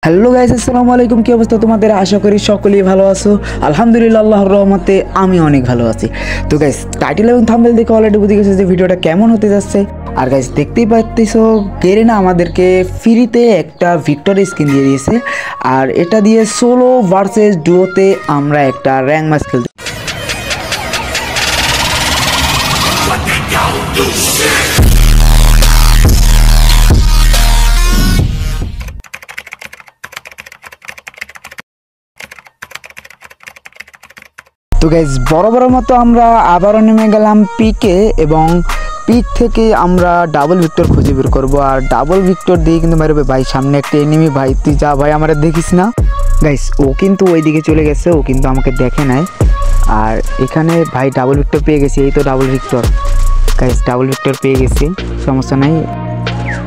Hello guys, আসসালামু আলাইকুম। কি অবস্থা তোমাদের? আশা করি সকলেই ভালো আছো। আলহামদুলিল্লাহ, আল্লাহর রহমতে আমি অনেক ভালো আছি। তো গাইস, টাইটেল এবং থাম্বনেল দেখে অলরেডি বুঝে গেছো যে ভিডিওটা কেমন হতে যাচ্ছে। আর গাইস, দেখতেই পাচ্ছো গেরিনা আমাদেরকে ফ্রিতে একটা ভিক্টরি স্কিন দিয়ে দিয়েছে। আর এটা দিয়ে সোলো ভার্সেস ডুয়োতে আমরা একটা র্যাঙ্ক ম্যাচ খেলতে। তো গাইস, বড় মতো আমরা আবারও নেমে গেলাম পিকে, এবং পিক থেকে আমরা ডাবল ভিক্টর খুঁজে বের করবো। আর ডাবল ভিক্টর দিয়ে কিন্তু মারবে ভাই। সামনে একটা এনিমি ভাই, তুই যা ভাই, আমরা দেখিস না গাইস। ও কিন্তু ওই দিকে চলে গেছে, ও কিন্তু আমাকে দেখে নাই। আর এখানে ভাই ডাবল ভিক্টর পেয়ে গেছি, এই তো double Victor guys, double Victor পেয়ে গেছি, সমস্যা নাই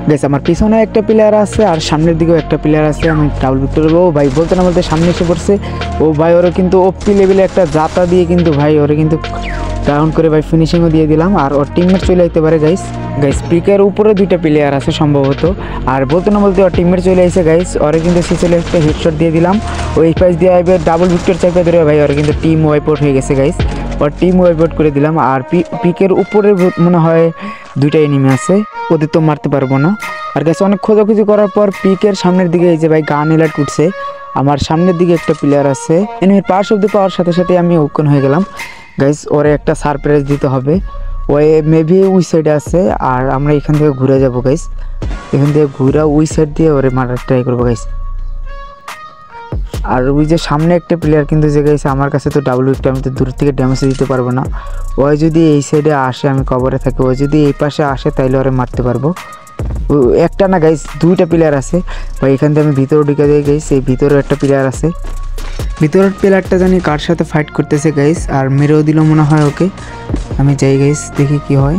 গাইস। আমার পিছনে একটা প্লেয়ার আছে আর সামনের দিকেও একটা প্লেয়ার আছে। আমি ডাবল ভিক্টর ও ভাই বলতে না বলতে সামনে এসে পড়ছে ও ভাই। ওরা কিন্তু ওপি লেভেলে একটা জাতা দিয়ে কিন্তু ভাই ওরা কিন্তু ডাউন করে ভাই ফিনিশিংও দিয়ে দিলাম। আর ওর টিমমেট চলে যেতে পারে গাইস। পিকের উপরে দুইটা প্লেয়ার আছে সম্ভবত। আর বলতে না বলতে ওর টিমমেট চলে আসে গাইস। ওরা কিন্তু সিসেলে একটা হেডশট দিয়ে দিলাম, ওই পাশ দিয়ে আইবে ডাবল ভিক্টর চাইপে ধরে ভাই। ওরা কিন্তু টিম ওয়াইপ আউট হয়ে গেছে গাইস, ওর টিম ওয়াইপ আউট করে দিলাম। আর পিকের উপরে মনে হয় দুইটা এনিমি আছে, ওদের তো মারতে পারবো না। আর গাইস, অনেক খোঁজাখুঁজি করার পর পিকের সামনের দিকে এই যে ভাই গান এলার্ট উঠছে। আমার সামনের দিকে একটা প্লেয়ার আছে, এনিমির পাওয়ার শব্দ পাওয়ার সাথে সাথে আমি ওপেন হয়ে গেলাম গাইস। ওরে একটা সারপ্রাইজ দিতে হবে, ওই মেবি ওই সাইডে আছে। আর আমরা এখান থেকে ঘুরে যাবো গাইস, এখান থেকে ঘুরে ওই সাইড দিয়ে ওরে মারার ট্রাই করবো গাইস। আর ওই যে সামনে একটা প্লেয়ার কিন্তু যে গাইছে আমার কাছে তো ডাবল উইকটা, আমি তো দূর থেকে ড্যামেজ দিতে পারবো না। ওই যদি এই সাইডে আসে আমি কভারে থাকি, ওই যদি এই পাশে আসে তাইলে ওরে মারতে পারবো। একটা না গাইস, দুইটা প্লেয়ার আছে ভাই। এখান থেকে আমি ভিতরে ঢুকে যাই গাইস, এই ভিতরে একটা প্লেয়ার আছে। ভিতরের প্লেয়ারটা জানি কার সাথে ফাইট করতেছে গাইস, আর মেরেও দিল মনে হয় ওকে। আমি যাই গাইস, দেখি কি হয়।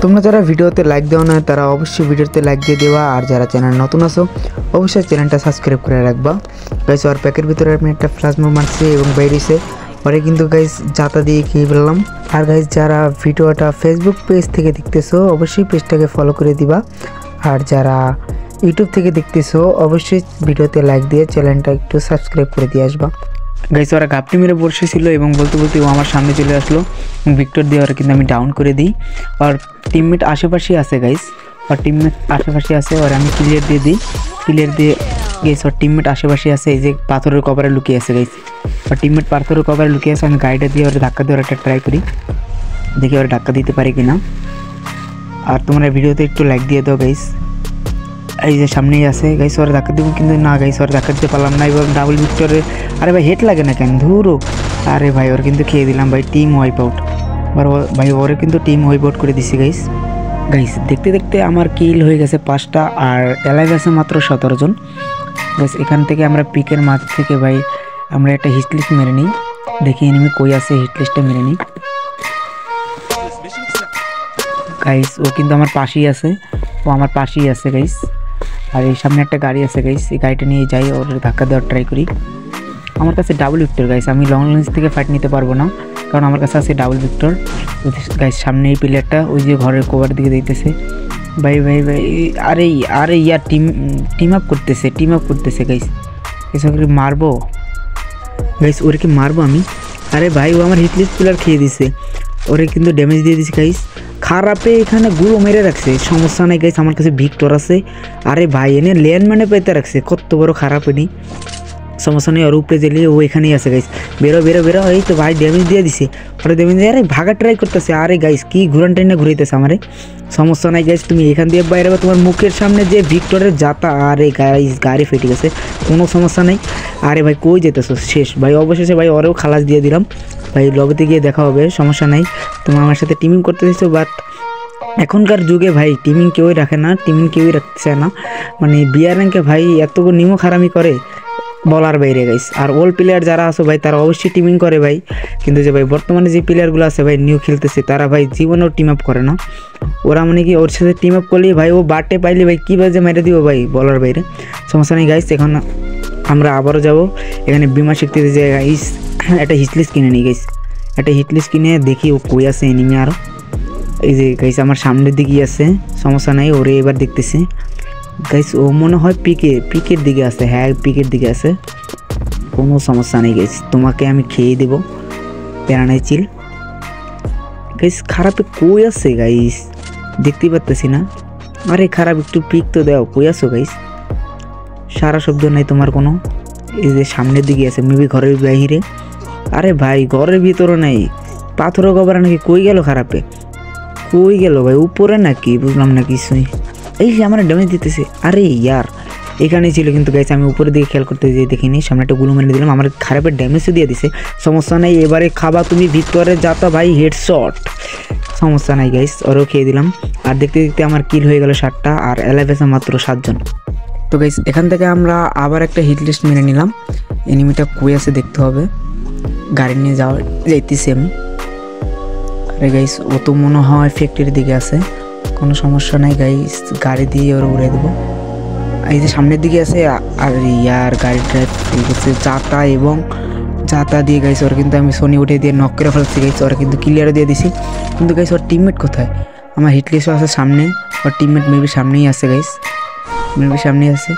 তোমরা যারা ভিডিওতে লাইক দেওয়া না তারা অবশ্যই ভিডিওতে লাইক দিয়ে দেওয়া। আর যারা চ্যানেল নতুন আছো অবশ্যই চ্যানেলটা সাবস্ক্রাইব করে রাখবা গাইস। আর প্যাকের ভিতরে আমি একটা প্লাজমা মারছি এবং বাইরেছে পরে কিন্তু গাইস জাতা দিয়ে খেয়ে ফেললাম। আর গাইস, যারা ভিডিওটা ফেসবুক পেজ থেকে দেখতেছো অবশ্যই পেজটাকে ফলো করে দিবা। আর যারা ইউটিউব থেকে দেখতেছো অবশ্যই ভিডিওতে লাইক দিয়ে চ্যানেলটা একটু সাবস্ক্রাইব করে দিয়ে আসবা গাইস। ওরা ঘাপটি মেরে বসেছিল এবং বলতে বলতে ও আমার সামনে চলে আসলো, ভিক্টর দিয়ে ওরা কিন্তু আমি ডাউন করে দিই। আর টিমমেট আশেপাশেই আছে গাইস, আর টিমমেট আশেপাশে আছে, আর আমি ক্লিয়ার দিয়ে দিই। ক্লিয়ার দিয়ে গাইস ওর টিমমেট আশেপাশে আছে, এই যে পাথরের কভারে লুকিয়ে আছে গাইস। আর টিমমেট পাথরের কভারে লুকিয়ে আছে। আমি গাড়িটা দিয়ে ওরা ধাক্কা দিয়ে ওরা একটা ট্রাই করি, দেখি ওরা ধাক্কা দিতে পারে কিনা। আর তোমরা ভিডিওতে একটু লাইক দিয়ে দাও গাইস। এই যে সামনেই আছে গাইস, ওরা ধাক্কা দিব কিন্তু না গাইস, ওরা ধাক্কা দিতে পারলাম না। এবং ডাবল ভিক্টরে আরে ভাই হেড লাগে না কেন ধুরো। আরে ভাই ওর কিন্তু খেয়ে দিলাম ভাই, টিম ওয়াইপ আউট। আর ভাই ওরে কিন্তু টিম ওয়াইপ আউট করে দিছি গাইস। দেখতে দেখতে আমার কিল হয়ে গেছে 5টা, আর এলাইভ আছে মাত্র 17 জন গাইস। এখান থেকে আমরা পিকের মাঝ থেকে ভাই আমরা একটা হিটলিস্ট মেরে নিই, দেখি এনিমি কই আছে, হিটলিস্টটা মেরে নিই গাইস। ও কিন্তু আমার পাশেই আছে, ও আমার পাশেই আছে গাইস। আর এই সামনে একটা গাড়ি আছে গাইস, এই গাড়িটা নিয়ে যাই, ওর ধাক্কা দেওয়ার ট্রাই করি। আমার কাছে ডাবল ভিক্টর গাইস, আমি লং রেঞ্জ থেকে ফাইট নিতে পারবো না কারণ আমার কাছে আছে ডাবল ভিক্টর গাইস। সামনে এই প্লেয়ারটা ওই যে ঘরের কভার দিকে দিতেছে ভাই ভাই ভাই। আরে ইয়ার টিম আপ করতেছে গাইস। এসব মারবো গাইস, ওরে কি মারবো আমি? আরে ভাই ও আমার হিটলিস্ট প্লেয়ার খেয়ে দিছে, ওরে কিন্তু ড্যামেজ দিয়ে দিছে গাইস। খারাপে এখানে গুঁড়ো মেরে রাখছে, সমস্যা নাই গাইস, আমার কাছে ভিক্টর আছে। আরে ভাই এনে ল্যান্ডম্যানে পেতে রাখছে, কত বড় খারাপ এনি, সমস্যা নেই। ওর উপরে জেলে ও এখানেই আছে গাইস। বেরো এই তো ভাই ড্যামেজ দিয়ে দিছে, ওরা ড্যামেজ দিয়ে আরে ভাগা ট্রাই করতেছে। আরে গাইস কি ঘুরান টাইনে ঘুরাইতেছে আমারে, সমস্যা নাই গাইস, তুমি এখান দিয়ে বাইরে তোমার মুখের সামনে যে ভিক্টরের জাতা। আরে গাইস গাড়ি ফেটে গেছে, কোনো সমস্যা নেই। আরে ভাই কই যেতেছো? শেষ ভাই, অবশেষে ভাই ওরেও খালাস দিয়ে দিলাম ভাই। লবিতে গিয়ে দেখা হবে, সমস্যা নাই। তোমরা আমার সাথে টিমিং করতে দিচ্ছ, বাট এখনকার যুগে ভাই টিমিং কেউই রাখে না, টিমিং কেউই রাখছে না। মানে বিয়ার র্যাঙ্কে ভাই এত নিমো খারামি করে বলার বাইরে গাইস। আর ওল্ড প্লেয়ার যারা আছে ভাই তারা অবশ্যই টিমিং করে ভাই, কিন্তু যে ভাই বর্তমানে যে প্লেয়ারগুলো আছে ভাই নিউ খেলতেছে তারা ভাই জীবনেও টিম আপ করে না। ওরা মানে কি ওর সাথে টিম আপ করলেই ভাই ও বাটে পাইলে ভাই কী বাজে মেরে দিব ভাই বলার বাইরে, সমস্যা নেই গাইস। এখন আমরা আবারও যাব এখানে বিমা শিখতে যে গাইস একটা হিটলিস্ট কিনে নিই গাইস, একটা হিটলিস্ট কিনে দেখি ও কই আছে এনিমি। আরও এই যে গাইস আমার সামনের দিকেই আছে, সমস্যা নাই, ওরে এবার দেখতেছি। গাইস ও মনে হয় পিকের দিকে আছে, হ্যাঁ পিকের দিকে আছে, কোনো সমস্যা নেই গাইস, তোমাকে আমি খেয়ে দেবো, প্যারা নাই চিল। গাইস খারাপে কই আছে গাইস, দেখতে পারতেছি না। আরে খারাপ একটু পিক তো দাও, কই আছো গাইস? সারা শব্দ নাই তোমার কোনো। এই যে সামনের দিকে আছে, মেবি ঘরের বাহিরে। আরে ভাই ঘরের ভিতরে নাই, পাথর গবরা নাকি, কই গেল খারাপে, কই গেল ভাই? উপরে নাকি, বুঝলাম না কিছুই। এই যে আমার ড্যামেজ দিতেছে, আরে ইয়ার এখানেই ছিল কিন্তু গাইস, আমি উপরের দিকে খেয়াল করতে যেয়ে দেখিনি, সামনে একটা গুলো মেরে দিলাম, আমার খারাপের ড্যামেজও দিয়ে দিছে। সমস্যা নাই, এবারে খাবা তুমি ভিক্টরে যাতা ভাই, হেডশট, সমস্যা নাই গাইস, ওরও খেয়ে দিলাম। আর দেখতে দেখতে আমার কিল হয়ে গেল 7টা, আর এলাভেসে মাত্র 7জন। তো গাইস এখান থেকে আমরা আবার একটা হিট লিস্ট মেরে নিলাম। এনিমিটা কই আছে দেখতে হবে, গাড়ি নিয়ে যাইতেছি আমি। আরে গাইস ও তো মনে হয় ফ্যাক্টরির দিকে আছে, কোনো সমস্যা নাই গাইস, গাড়ি দিয়ে ওরা উড়ে দেবো। এই যে সামনের দিকে আছে, আর ইয়ার গাড়ি ড্রাইভ করছে যাতা, এবং যাতা দিয়ে গাইস ওরা কিন্তু আমি সোনি উঠে দিয়ে নক করে ফেলছি গাইস, ওরা কিন্তু ক্লিয়ারও দিয়ে দিছি। কিন্তু গাইস ওর টিমমেট কোথায়? আমার হিট লিস্টও আছে সামনে, ওর টিমমেট মেবি সামনেই আছে গাইস, মেবি সামনেই আছে।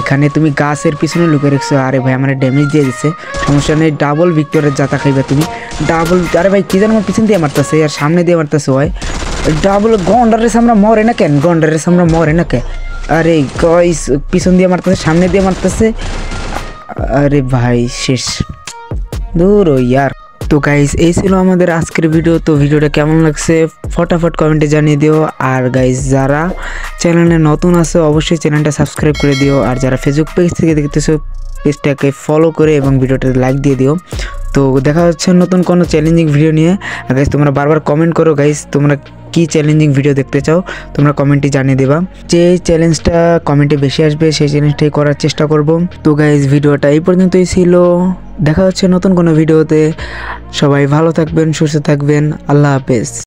এখানে তুমি গাছের পিছনে লুকে রেখছো। আরে ভাই আমার ড্যামেজ দিয়ে দিচ্ছে, সমস্যা নেই, ডাবল ভিক্টরের যাতা খাইবে তুমি, ডাবল। আরে ভাই কি জানো আমার পিছন দিয়ে মারতেছে আর সামনে দিয়ে মারতেছে, হয় ডাবল। গন্ডারের সামনে মরে না কেন, গন্ডারের সামনে মরে না কেন? আরে গাইস পিছন দিয়ে মারতেছে, সামনে দিয়ে মারতেছে, আরে ভাই শেষ, দূর ইয়ার। তো গাইস এই ছিল আমাদের আজকের ভিডিও। তো ভিডিওটা কেমন লাগছে ফটাফট কমেন্টে জানিয়ে দিও। আর গাইস যারা চ্যানেলে নতুন আছে অবশ্যই চ্যানেলটা সাবস্ক্রাইব করে দিও, আর যারা ফেসবুক পেজ থেকে দেখতেছো পেজটাকে ফলো করে এবং ভিডিওটা লাইক দিয়ে দিও। তো দেখা হচ্ছে নতুন কোনো চ্যালেঞ্জিং ভিডিও নিয়ে। আর গাইস তোমরা বারবার কমেন্ট করো গাইস, তোমরা কি চ্যালেঞ্জিং ভিডিও দেখতে চাও তোমরা কমেন্টে জানিয়ে দেবা, যে চ্যালেঞ্জটা কমেন্টে বেশি আসবে সেই চ্যালেঞ্জটাই করার চেষ্টা করব। তো গাইস ভিডিওটা এই পর্যন্তই ছিল, দেখা হচ্ছে নতুন কোনো ভিডিওতে। সবাই ভালো থাকবেন, সুস্থ থাকবেন, আল্লাহ হাফেজ।